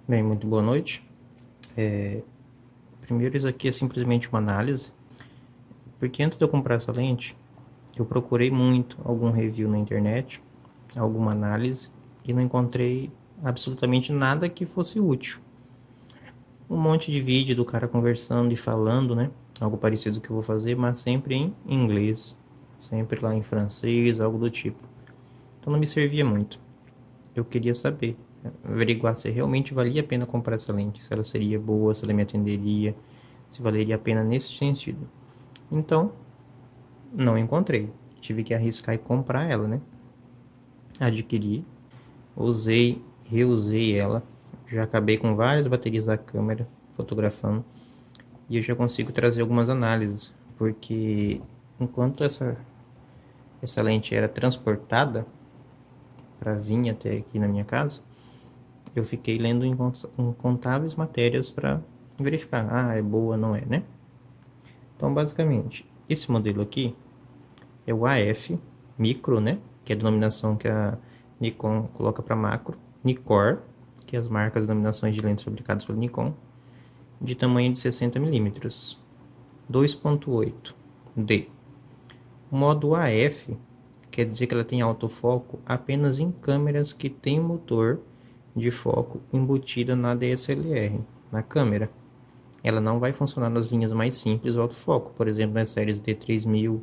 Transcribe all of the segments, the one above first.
Bem, muito boa noite. Primeiro, isso aqui é simplesmente uma análise, porque antes de eu comprar essa lente, eu procurei muito algum review na internet, alguma análise, e não encontrei absolutamente nada que fosse útil. Um monte de vídeo do cara conversando e falando, né? Algo parecido que eu vou fazer, mas sempre em inglês, sempre lá em francês, algo do tipo. Então não me servia muito. Eu queria saber, averiguar se realmente valia a pena comprar essa lente, se ela seria boa, se ela me atenderia, se valeria a pena nesse sentido. Então, não encontrei. Tive que arriscar e comprar ela, né? Adquiri, usei, reusei ela, já acabei com várias baterias da câmera fotografando e eu já consigo trazer algumas análises, porque enquanto essa lente era transportada para vir até aqui na minha casa, eu fiquei lendo incontáveis matérias para verificar, é boa, não é, né? Então, basicamente, esse modelo aqui é o AF micro, né? Que é a denominação que a Nikon coloca para macro. Nikkor, que é as marcas e denominações de lentes fabricadas pela Nikon, de tamanho de 60 milímetros, 2.8D. O modo AF quer dizer que ela tem autofoco apenas em câmeras que têm motor de foco embutido na DSLR, na câmera. Ela não vai funcionar nas linhas mais simples do autofoco, por exemplo, nas séries D3000,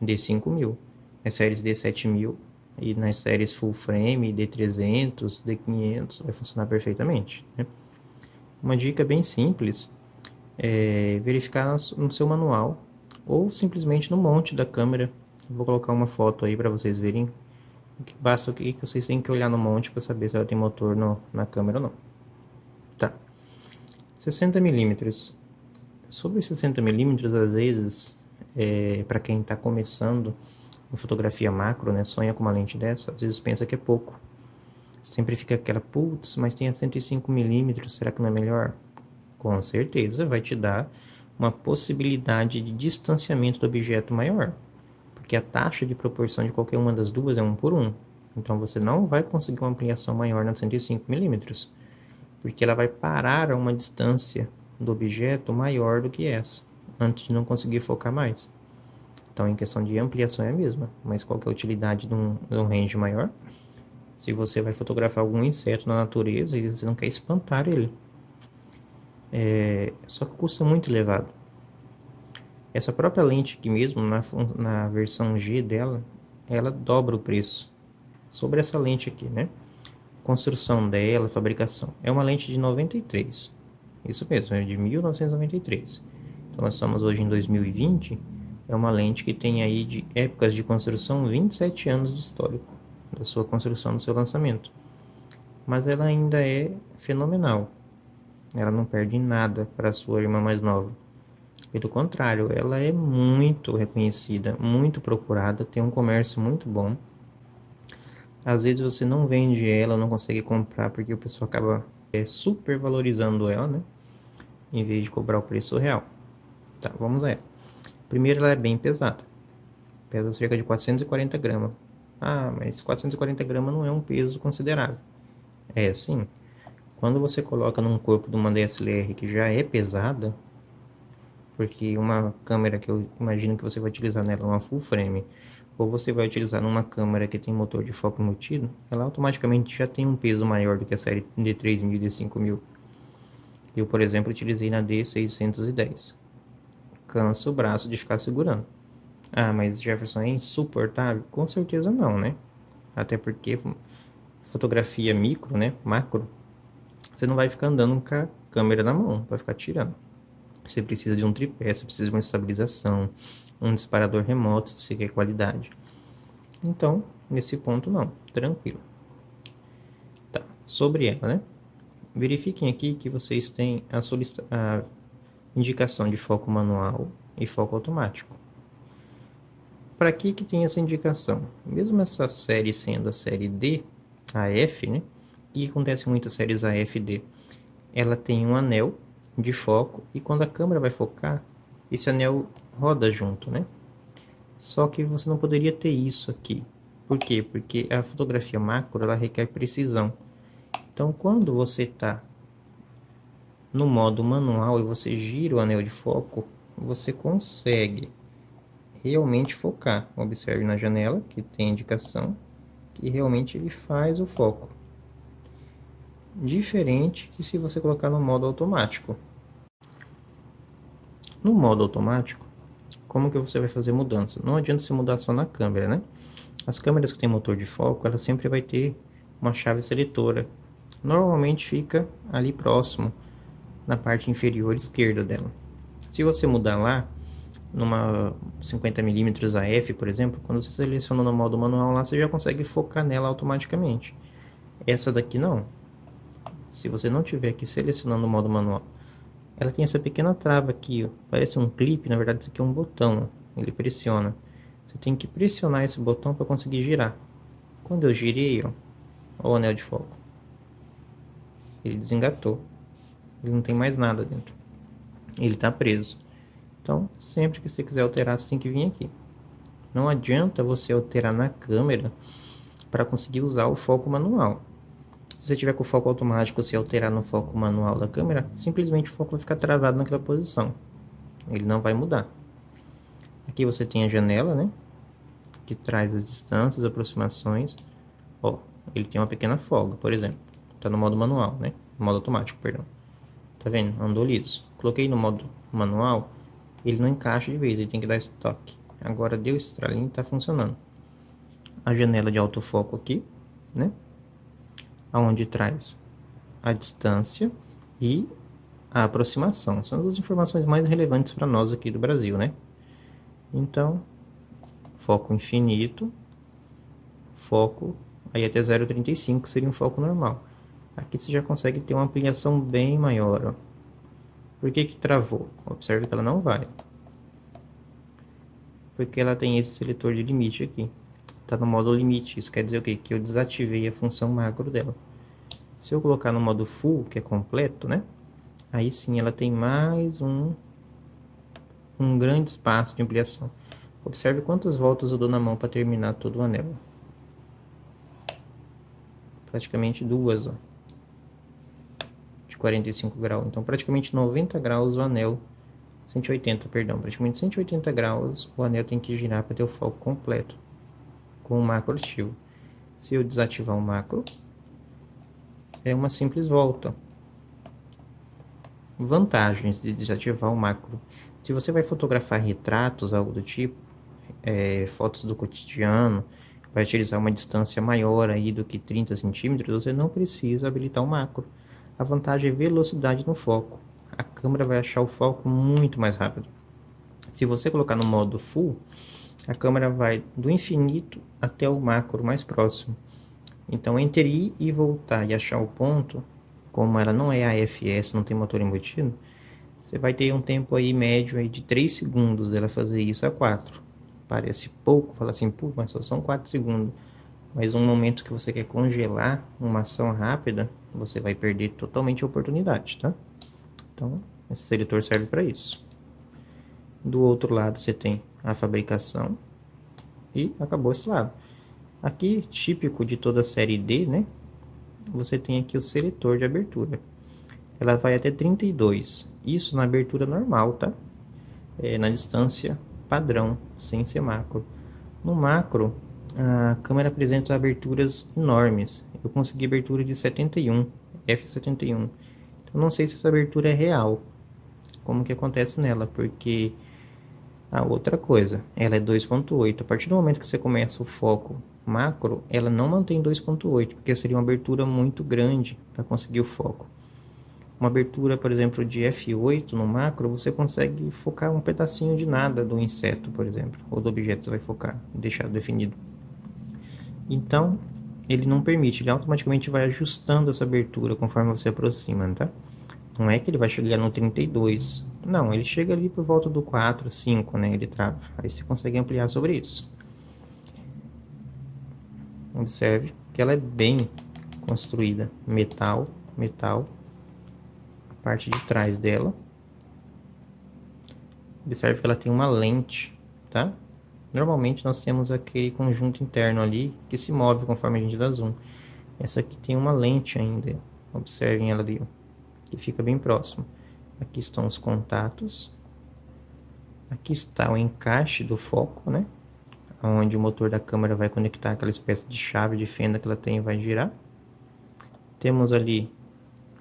D5000, nas séries D7000 e nas séries full frame, D300, D500, vai funcionar perfeitamente, né? Uma dica bem simples é verificar no seu manual ou simplesmente no monte da câmera. Vou colocar uma foto aí para vocês verem. Basta que vocês têm que olhar no monte para saber se ela tem motor na câmera ou não. Tá. 60 milímetros. Sobre 60 milímetros, às vezes, para quem está começando em fotografia macro, né, sonha com uma lente dessa, às vezes pensa que é pouco. Sempre fica aquela, putz, mas tem a 105 milímetros, será que não é melhor? Com certeza vai te dar uma possibilidade de distanciamento do objeto maior, porque a taxa de proporção de qualquer uma das duas é 1 por 1. Então você não vai conseguir uma ampliação maior na 105 milímetros, porque ela vai parar a uma distância do objeto maior do que essa, antes de não conseguir focar mais. Então, em questão de ampliação é a mesma, mas qual que é a utilidade de um range maior? Se você vai fotografar algum inseto na natureza e você não quer espantar ele. Só que custa muito elevado. Essa própria lente aqui mesmo, na versão G dela, ela dobra o preço sobre essa lente aqui, né? Construção dela, fabricação. É uma lente de 93. Isso mesmo, é de 1993. Então nós estamos hoje em 2020. É uma lente que tem aí de épocas de construção 27 anos de histórico da sua construção, do seu lançamento. Mas ela ainda é fenomenal. Ela não perde nada para a sua irmã mais nova. Pelo contrário, ela é muito reconhecida, muito procurada, tem um comércio muito bom. Às vezes você não vende ela, não consegue comprar porque o pessoal acaba supervalorizando ela, né? Em vez de cobrar o preço real. Tá, vamos lá. Primeiro, ela é bem pesada. Pesa cerca de 440 gramas. Mas 440 gramas não é um peso considerável. É sim. Quando você coloca num corpo de uma DSLR que já é pesada, porque uma câmera que eu imagino que você vai utilizar nela, uma full frame, ou você vai utilizar numa câmera que tem motor de foco embutido, ela automaticamente já tem um peso maior do que a série D3000 e D5000. Eu, por exemplo, utilizei na D610. Cansa o braço de ficar segurando. Mas Jefferson é insuportável? Com certeza não, né? Até porque fotografia micro, né, macro, você não vai ficar andando com a câmera na mão, vai ficar tirando. Você precisa de um tripé, você precisa de uma estabilização, um disparador remoto se você quer qualidade. Então, nesse ponto não, tranquilo. Tá, sobre ela, né? Verifiquem aqui que vocês têm a indicação de foco manual e foco automático. Para que tem essa indicação? Mesmo essa série sendo a série D, a F, né? O que acontece em muitas séries AF e D? Ela tem um anel de foco e quando a câmera vai focar, esse anel roda junto, né? Só que você não poderia ter isso aqui. Por quê? Porque a fotografia macro ela requer precisão. Então, quando você está no modo manual e você gira o anel de foco, você consegue realmente focar. Observe na janela que tem indicação que realmente ele faz o foco. Diferente que se você colocar no modo automático. No modo automático, como que você vai fazer mudança? Não adianta você mudar só na câmera, né? As câmeras que tem motor de foco, ela sempre vai ter uma chave seletora. Normalmente fica ali próximo, na parte inferior esquerda dela. Se você mudar lá, numa 50mm AF, por exemplo, quando você seleciona no modo manual lá, você já consegue focar nela automaticamente. Essa daqui não. Se você não tiver aqui selecionando o modo manual, ela tem essa pequena trava aqui, ó. Parece um clipe, na verdade isso aqui é um botão, ó. Ele pressiona. Você tem que pressionar esse botão para conseguir girar. Quando eu girei, ó o anel de foco. Ele desengatou. Ele não tem mais nada dentro. Ele está preso. Então, sempre que você quiser alterar, você tem que vir aqui. Não adianta você alterar na câmera para conseguir usar o foco manual. Se você tiver com o foco automático, você alterar no foco manual da câmera, simplesmente o foco vai ficar travado naquela posição. Ele não vai mudar. Aqui você tem a janela, né? Que traz as distâncias, aproximações. Ó, ele tem uma pequena folga, por exemplo. Tá no modo manual, né? No modo automático, perdão. Tá vendo? Andou liso. Coloquei no modo manual, ele não encaixa de vez, ele tem que dar estoque. Agora deu esse estralinho, tá funcionando. A janela de autofoco aqui, né? Onde traz a distância e a aproximação. São as duas informações mais relevantes para nós aqui do Brasil, né? Então, foco infinito, foco aí até 0,35 seria um foco normal. Aqui você já consegue ter uma ampliação bem maior, ó. Por que que travou? Observe que ela não vai. Porque ela tem esse seletor de limite aqui. Tá no modo limite, isso quer dizer o quê? Que eu desativei a função macro dela. Se eu colocar no modo full, que é completo, né? Aí sim ela tem mais um grande espaço de ampliação. Observe quantas voltas eu dou na mão para terminar todo o anel. Praticamente duas, ó. De 45 graus. Então praticamente 90 graus o anel. 180, perdão. Praticamente 180 graus o anel tem que girar para ter o foco completo. Com o macro ativo. Se eu desativar o macro, é uma simples volta. Vantagens de desativar o macro. Se você vai fotografar retratos, algo do tipo, fotos do cotidiano, vai utilizar uma distância maior aí do que 30 centímetros, você não precisa habilitar o macro. A vantagem é velocidade no foco. A câmera vai achar o foco muito mais rápido. Se você colocar no modo full, a câmera vai do infinito até o macro mais próximo. Então, entre ir e voltar e achar o ponto, como ela não é AFS, não tem motor embutido, você vai ter um tempo aí médio aí de 3 segundos dela fazer isso a 4. Parece pouco, fala assim, pô, mas só são 4 segundos. Mas um momento que você quer congelar uma ação rápida, você vai perder totalmente a oportunidade, tá? Então, esse seletor serve para isso. Do outro lado você tem a fabricação e acabou esse lado. Aqui, típico de toda a série D, né? Você tem aqui o seletor de abertura. Ela vai até 32. Isso na abertura normal, tá? Na distância padrão, sem ser macro. No macro, a câmera apresenta aberturas enormes. Eu consegui abertura de 71, f71. Então, não sei se essa abertura é real. Como que acontece nela, porque... outra coisa, ela é 2.8. A partir do momento que você começa o foco macro, ela não mantém 2.8, porque seria uma abertura muito grande para conseguir o foco. Uma abertura, por exemplo, de f8 no macro, você consegue focar um pedacinho de nada do inseto, por exemplo, ou do objeto que você vai focar, deixar definido. Então, ele não permite, ele automaticamente vai ajustando essa abertura conforme você aproxima, tá? Não é que ele vai chegar no 32. Não, ele chega ali por volta do 4, 5, né? Ele trava. Aí você consegue ampliar sobre isso. Observe que ela é bem construída. Metal, metal. A parte de trás dela. Observe que ela tem uma lente, tá? Normalmente nós temos aquele conjunto interno ali que se move conforme a gente dá zoom. Essa aqui tem uma lente ainda. Observem ela ali, ó. que fica bem próximo. Aqui estão os contatos. Aqui está o encaixe do foco, né? Onde o motor da câmera vai conectar aquela espécie de chave de fenda que ela tem e vai girar. Temos ali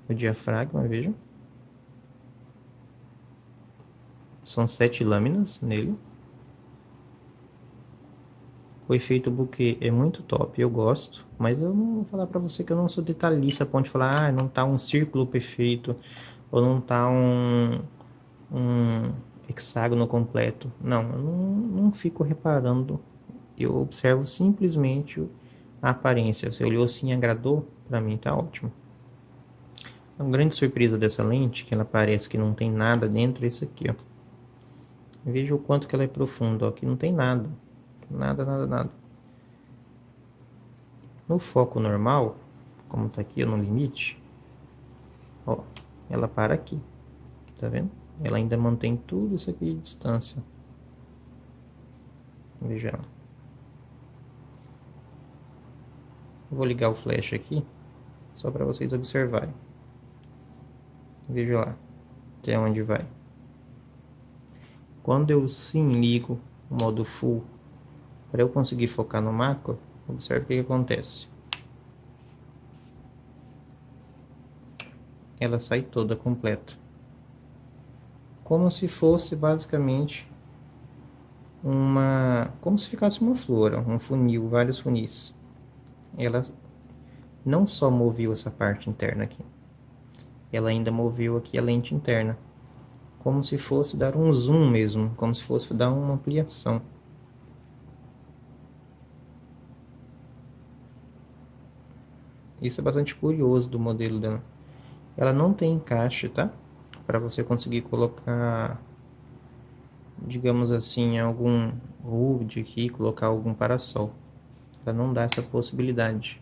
o diafragma, vejam. São 7 lâminas nele. O efeito bokeh é muito top, eu gosto. Mas eu não vou falar pra você que eu não sou detalhista a ponto de falar, ah, não tá um círculo perfeito. Ou não tá um hexágono completo. Não, eu não fico reparando. Eu observo simplesmente a aparência. Você olhou assim e agradou? Pra mim tá ótimo. A grande surpresa dessa lente, que ela parece que não tem nada dentro, é isso aqui, ó. Veja o quanto que ela é profunda, ó. Aqui não tem nada. Nada, nada, nada. No foco normal, como tá aqui no limite, ó, ela para aqui. Tá vendo? Ela ainda mantém tudo isso aqui de distância. Veja. Vou ligar o flash aqui, só para vocês observarem. Veja lá, até onde vai. Quando eu sim ligo o modo full, para eu conseguir focar no macro, observe o que acontece. Ela sai toda completa. Como se fosse basicamente como se ficasse uma flor, um funil, vários funis. Ela não só moveu essa parte interna aqui, ela ainda moveu aqui a lente interna, como se fosse dar um zoom mesmo, como se fosse dar uma ampliação. Isso é bastante curioso do modelo dela. Ela não tem encaixe, tá? Para você conseguir colocar, digamos assim, algum HUD aqui, colocar algum parasol. Ela não dá essa possibilidade.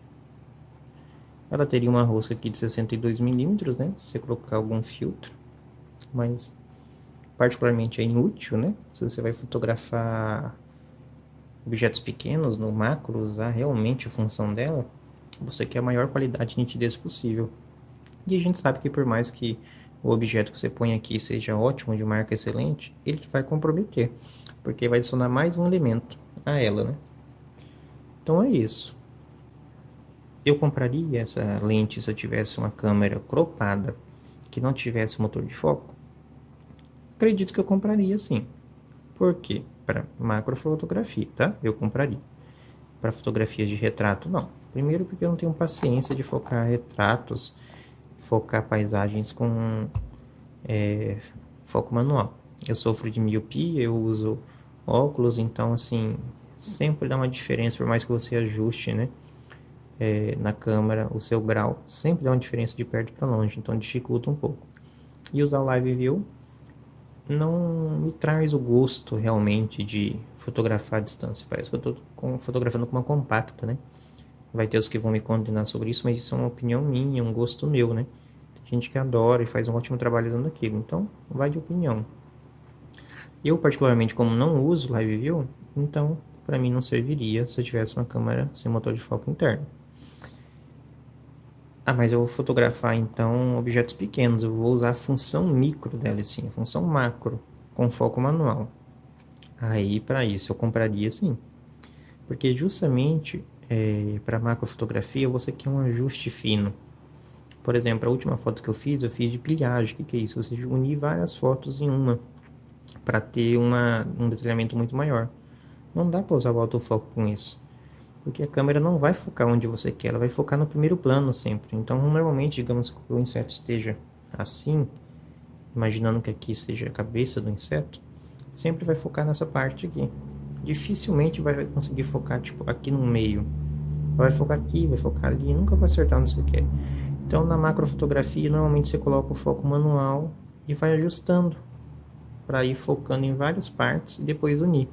Ela teria uma rosca aqui de 62 milímetros, né? Se você colocar algum filtro. Mas, particularmente, é inútil, né? Se você vai fotografar objetos pequenos no macro, usar realmente a função dela, você quer a maior qualidade de nitidez possível. E a gente sabe que por mais que o objeto que você põe aqui seja ótimo, de marca excelente, ele vai comprometer, porque vai adicionar mais um elemento a ela, né? Então é isso. Eu compraria essa lente se eu tivesse uma câmera cropada que não tivesse motor de foco? Acredito que eu compraria sim. Por quê? Para macrofotografia, tá? Eu compraria. Para fotografias de retrato, não. Primeiro porque eu não tenho paciência de focar retratos, focar paisagens com foco manual. Eu sofro de miopia, eu uso óculos, então assim, sempre dá uma diferença, por mais que você ajuste, né? Na câmera, o seu grau, sempre dá uma diferença de perto para longe, então dificulta um pouco. E usar o Live View não me traz o gosto realmente de fotografar à distância. Parece que eu estou fotografando com uma compacta, né? Vai ter os que vão me condenar sobre isso, mas isso é uma opinião minha, um gosto meu, né? Tem gente que adora e faz um ótimo trabalho usando aquilo, então vai de opinião. Eu, particularmente, como não uso Live View, então para mim não serviria se eu tivesse uma câmera sem motor de foco interno. Ah, mas eu vou fotografar então objetos pequenos, eu vou usar a função micro dela, sim, a função macro, com foco manual. Aí, para isso, eu compraria sim. Porque justamente para macrofotografia você quer um ajuste fino. Por exemplo, a última foto que eu fiz de pilhagem. O que é isso? Você unir várias fotos em uma, para ter um detalhamento muito maior. Não dá para usar o autofoco com isso, porque a câmera não vai focar onde você quer, ela vai focar no primeiro plano sempre. Então, normalmente, digamos que o inseto esteja assim, imaginando que aqui seja a cabeça do inseto, sempre vai focar nessa parte aqui. Dificilmente vai conseguir focar, tipo, aqui no meio. Vai focar aqui, vai focar ali, nunca vai acertar onde você quer. Então, na macrofotografia, normalmente você coloca o foco manual e vai ajustando para ir focando em várias partes e depois unir,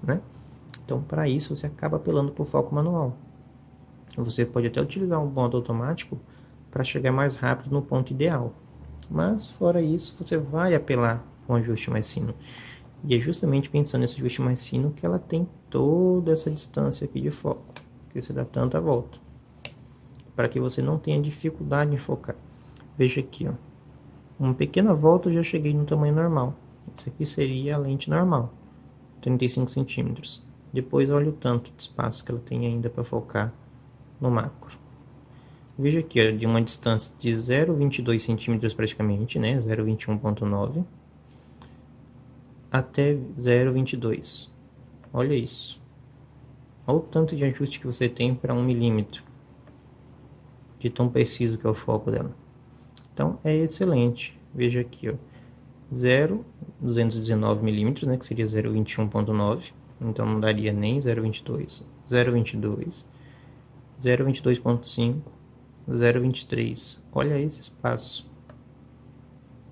né? Então, para isso, você acaba apelando para o foco manual. Você pode até utilizar um modo automático para chegar mais rápido no ponto ideal. Mas, fora isso, você vai apelar para um ajuste mais fino. E é justamente pensando nesse ajuste mais fino que ela tem toda essa distância aqui de foco, que você dá tanta volta, para que você não tenha dificuldade em focar. Veja aqui, ó. uma pequena volta eu já cheguei no tamanho normal. Essa aqui seria a lente normal, 35 centímetros. Depois olha o tanto de espaço que ela tem ainda para focar no macro. Veja aqui, ó, de uma distância de 0,22 centímetros praticamente, né, 0,21.9 até 0,22. Olha isso. Olha o tanto de ajuste que você tem para 1 milímetro, de tão preciso que é o foco dela. Então é excelente. Veja aqui, ó, 0,219 milímetros, né, que seria 0,21.9. Então não daria nem 0,22, 0,22, 0,22.5, 0,23. Olha esse espaço.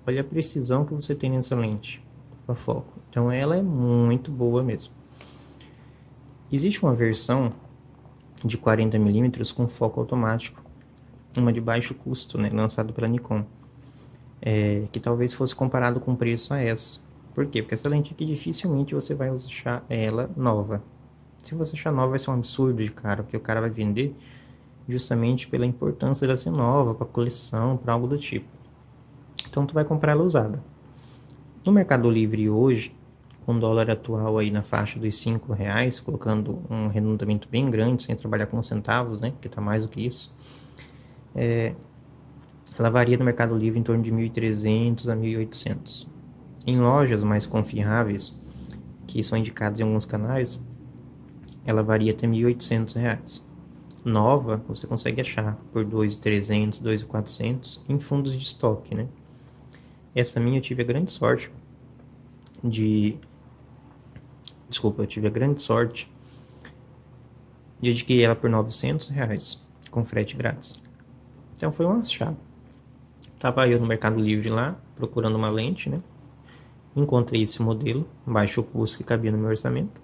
Olha a precisão que você tem nessa lente para foco. Então ela é muito boa mesmo. Existe uma versão de 40 milímetros com foco automático, uma de baixo custo, né, lançado pela Nikon, que talvez fosse comparado com preço a essa. Por quê? Porque essa lente aqui dificilmente você vai achar ela nova. Se você achar nova vai ser um absurdo de cara, porque o cara vai vender justamente pela importância dela ser nova, para coleção, para algo do tipo. Então tu vai comprar ela usada. No Mercado Livre hoje, com o dólar atual aí na faixa dos R$5, colocando um arredondamento bem grande, sem trabalhar com centavos, né, porque tá mais do que isso, ela varia no Mercado Livre em torno de 1.300 a 1.800. Em lojas mais confiáveis, que são indicadas em alguns canais, ela varia até R$1.800. Nova, você consegue achar por 2.300, 2.400 em fundos de estoque, né? Essa minha eu tive a grande sorte de adquirir ela por R$900 com frete grátis. Então foi um achado. Tava eu no Mercado Livre lá, procurando uma lente, né? Encontrei esse modelo, baixo custo que cabia no meu orçamento.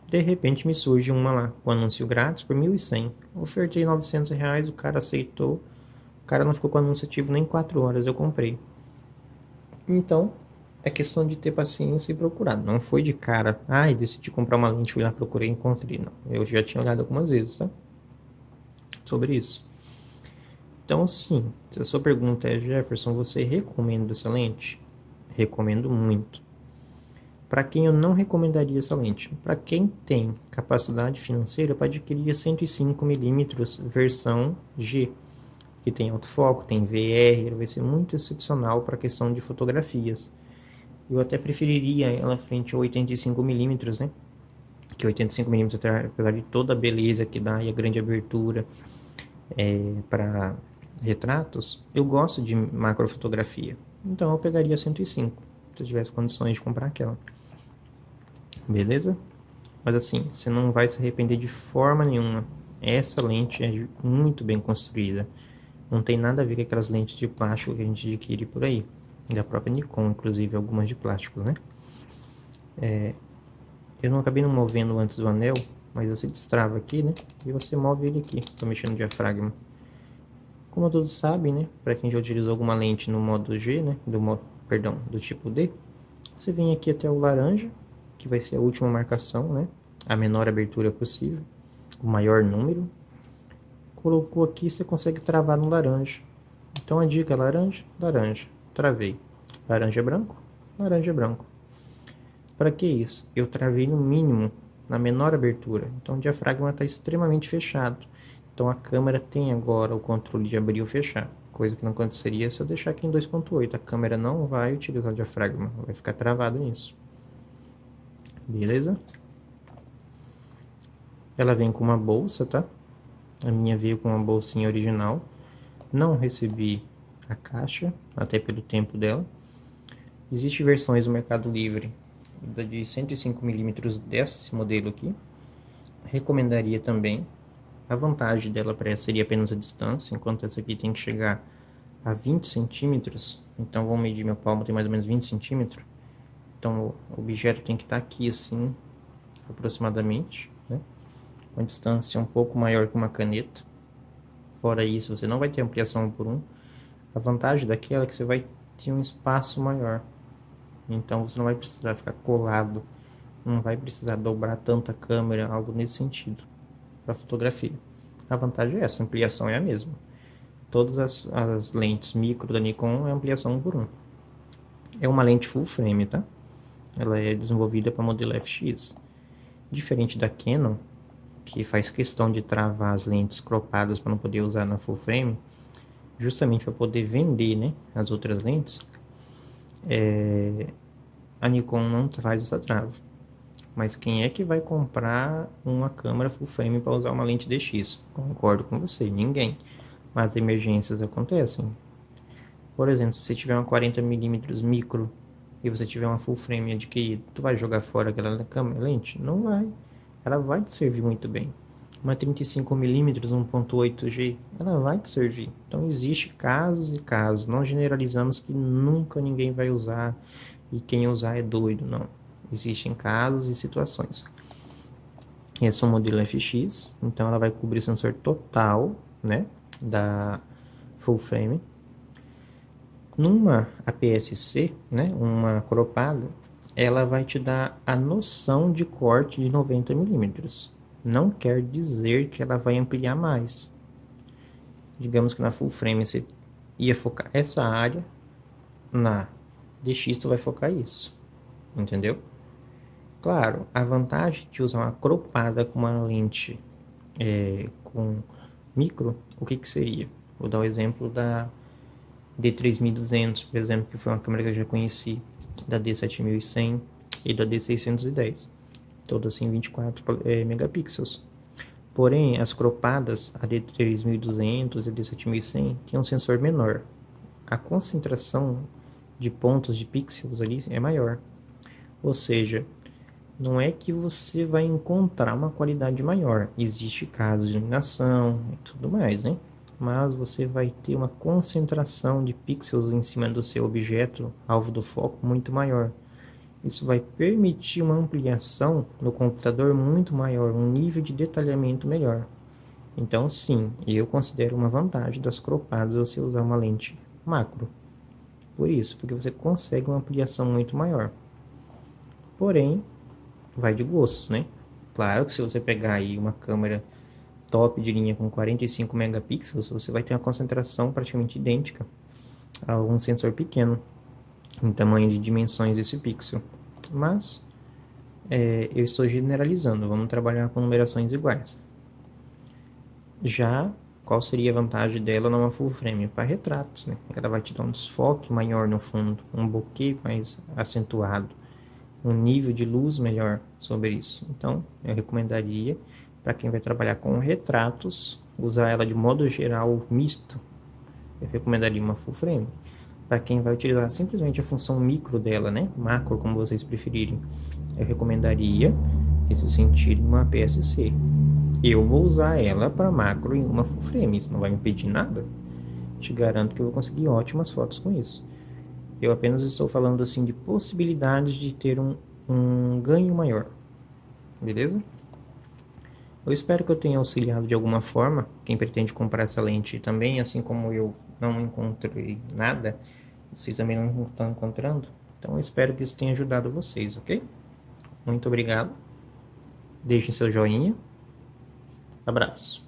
De repente me surge uma lá, com anúncio grátis por 1.100. Ofertei R$900, o cara aceitou. O cara não ficou com anúncio ativo nem 4 horas, eu comprei. Então, é questão de ter paciência e procurar. Não foi de cara, decidi comprar uma lente, fui lá, procurei e encontrei. Não, eu já tinha olhado algumas vezes, tá? Sobre isso. Então, sim, se a sua pergunta é, Jefferson, você recomenda essa lente? Recomendo muito. Para quem eu não recomendaria essa lente? Para quem tem capacidade financeira para adquirir a 105mm versão G, que tem autofoco, tem VR, ela vai ser muito excepcional para a questão de fotografias. Eu até preferiria ela frente a 85mm, né? Que 85mm, apesar de toda a beleza que dá e a grande abertura para retratos, eu gosto de macrofotografia. Então eu pegaria a 105, se eu tivesse condições de comprar aquela. Beleza? Mas assim, você não vai se arrepender de forma nenhuma. Essa lente é muito bem construída. Não tem nada a ver com aquelas lentes de plástico que a gente adquire por aí. Da própria Nikon, inclusive, algumas de plástico, né? Eu não acabei não movendo antes do anel, mas você destrava aqui, né? E você move ele aqui, tô mexendo no diafragma. Como todos sabem, né? Para quem já utilizou alguma lente no modo G, né? Do tipo D, você vem aqui até o laranja, que vai ser a última marcação, né? A menor abertura possível, o maior número. Colocou aqui, você consegue travar no laranja. Então a dica é laranja, laranja. Travei. Laranja é branco, laranja é branco. Para que isso? Eu travei no mínimo, na menor abertura. Então o diafragma está extremamente fechado. Então a câmera tem agora o controle de abrir ou fechar. Coisa que não aconteceria se eu deixar aqui em 2.8. A câmera não vai utilizar o diafragma, vai ficar travado nisso. Beleza? Ela vem com uma bolsa, tá? A minha veio com uma bolsinha original. Não recebi a caixa, até pelo tempo dela. Existem versões no Mercado Livre de 105mm desse modelo aqui. Recomendaria também. A vantagem dela para essa seria apenas a distância, enquanto essa aqui tem que chegar a 20 centímetros. Então vamos medir, meu palmo tem mais ou menos 20 centímetros. Então o objeto tem que estar aqui assim, aproximadamente, né? Uma distância um pouco maior que uma caneta. Fora isso, você não vai ter ampliação 1 por 1. A vantagem daquela é que você vai ter um espaço maior. Então você não vai precisar ficar colado, não vai precisar dobrar tanto a câmera, algo nesse sentido, para fotografia. A vantagem é essa, a ampliação é a mesma. Todas as lentes micro da Nikon é ampliação 1 por 1. É uma lente full frame, tá? Ela é desenvolvida para modelo FX. Diferente da Canon, que faz questão de travar as lentes cropadas para não poder usar na full frame, justamente para poder vender, né, as outras lentes, a Nikon não faz essa trava. Mas quem é que vai comprar uma câmera full frame para usar uma lente DX? Concordo com você, ninguém. Mas emergências acontecem. Por exemplo, se você tiver uma 40mm micro e você tiver uma full frame adquirida, tu vai jogar fora aquela câmera lente? Não vai. Ela vai te servir muito bem. Uma 35mm 1.8G, ela vai te servir. Então existe casos e casos. Não generalizamos que nunca ninguém vai usar e quem usar é doido, não. Existem casos e situações. Esse é um modelo FX, então ela vai cobrir o sensor total, né, da full frame. Numa APS-C, né, uma cropada, ela vai te dar a noção de corte de 90mm. Não quer dizer que ela vai ampliar mais. Digamos que na full frame você ia focar essa área, na DX tu vai focar isso, entendeu? Claro, a vantagem de usar uma cropada com uma lente com micro, o que que seria? Vou dar o exemplo da D3200, por exemplo, que foi uma câmera que eu já conheci, da D7100 e da D610, todas assim 24 megapixels. Porém, as cropadas, a D3200 e a D7100, tem um sensor menor. A concentração de pontos de pixels ali é maior. Ou seja, não é que você vai encontrar uma qualidade maior. Existe casos de iluminação e tudo mais, né? Mas você vai ter uma concentração de pixels em cima do seu objeto, alvo do foco, muito maior. Isso vai permitir uma ampliação no computador muito maior, um nível de detalhamento melhor. Então, sim, eu considero uma vantagem das cropadas você usar uma lente macro. Por isso, porque você consegue uma ampliação muito maior. Porém, vai de gosto, né? Claro que se você pegar aí uma câmera top de linha com 45 megapixels, você vai ter uma concentração praticamente idêntica a um sensor pequeno, em tamanho de dimensões desse pixel. Mas, eu estou generalizando, vamos trabalhar com numerações iguais. Já, qual seria a vantagem dela numa full frame? Para retratos, né? Ela vai te dar um desfoque maior no fundo, um bokeh mais acentuado, um nível de luz melhor sobre isso. Então, eu recomendaria para quem vai trabalhar com retratos, usar ela de modo geral misto, eu recomendaria uma full frame. Para quem vai utilizar simplesmente a função micro dela, né, macro, como vocês preferirem, eu recomendaria esse sentido uma APS-C. Eu vou usar ela para macro em uma full frame, isso não vai me impedir nada. Te garanto que eu vou conseguir ótimas fotos com isso. Eu apenas estou falando assim de possibilidades de ter um ganho maior, beleza? Eu espero que eu tenha auxiliado de alguma forma quem pretende comprar essa lente também, assim como eu não encontrei nada, vocês também não estão encontrando. Então eu espero que isso tenha ajudado vocês, ok? Muito obrigado. Deixem seu joinha. Abraço.